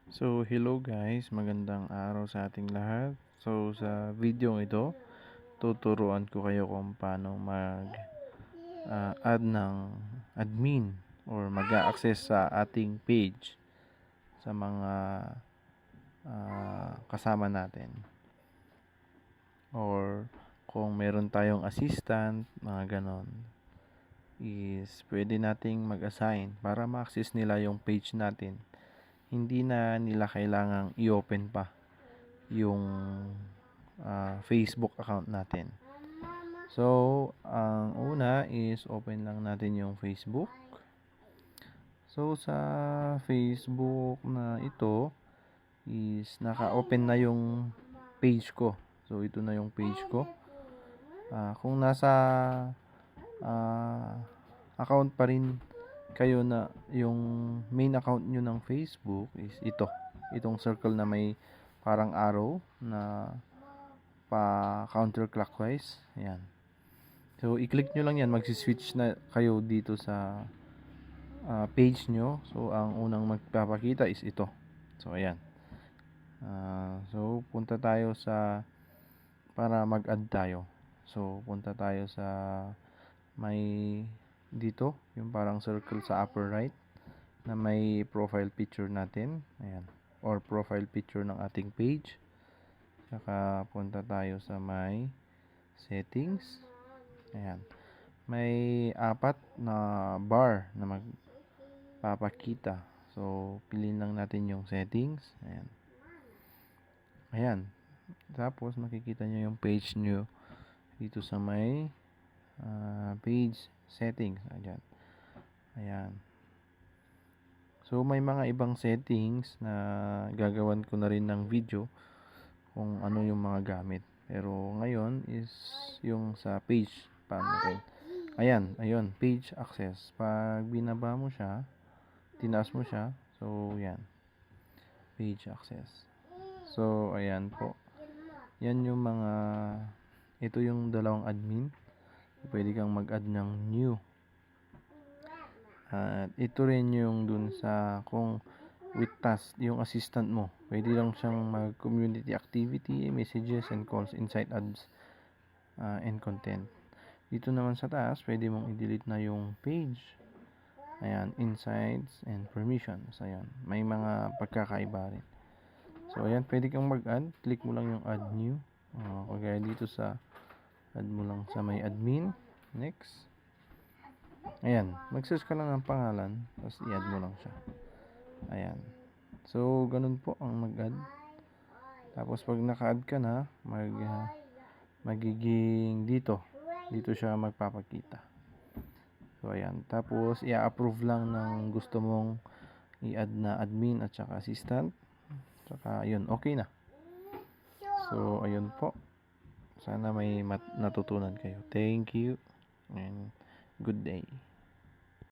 So, hello guys, magandang araw sa ating lahat. So, sa video ito, tuturuan ko kayo kung paano mag-add ng admin or mag-access sa ating page sa mga kasama natin. Or kung meron tayong assistant, mga ganon, is pwede nating mag-assign para ma-access nila yung page natin. Hindi na nila kailangang i-open pa yung Facebook account natin. So, ang una is open lang natin yung Facebook. So, sa Facebook na ito is naka-open na yung page ko. So, ito na yung page ko. Kung nasa account pa rin kayo na yung main account nyo ng Facebook is itong circle na may parang arrow na pa counterclockwise. Ayan. So, i-click nyo lang yan. Magsiswitch na kayo dito sa page nyo. So, ang unang magpapakita is ito. So, ayan. So, punta tayo para mag-add tayo. So, punta tayo sa may dito, yung parang circle sa upper right na may profile picture natin. Ayan. Or profile picture ng ating page. Saka punta tayo sa may settings. Ayan. May 4 na bar na magpapakita. So, piliin lang natin yung settings. Ayan. Ayan. Tapos, makikita nyo yung page nyo dito sa may page settings. Ayan. Ayan. So, may mga ibang settings na gagawan ko na rin ng video kung ano yung mga gamit. Pero ngayon is yung sa page. Paano rin? Ayan, ayun, page access. Pag binaba mo siya, tinaas mo siya, so yan. Page access. So, ayan po. Yan yung ito yung dalawang admin. Pwede kang mag-add ng new. At ito rin yung dun sa kung with task, yung assistant mo. Pwede lang siyang mag-community activity, messages, and calls, inside ads, and content. Dito naman sa taas, pwede mong i-delete na yung page. Ayan, insights and permissions. Ayan, may mga pagkakaiba rin. So, ayan, pwede kang mag-add. Click mo lang yung add new. Kagaya dito sa add mo lang sa may admin. Next. Ayan, mag-search ka lang ng pangalan, tapos i-add mo lang siya. Ayan. So, ganun po ang mag-add. Tapos, pag naka-add ka na, magiging dito siya magpapakita. So, ayan. Tapos, i-approve lang ng gusto mong i-add na admin at saka assistant. Saka, ayun, okay na. So, ayun po. Sana may natutunan kayo. Thank you and good day.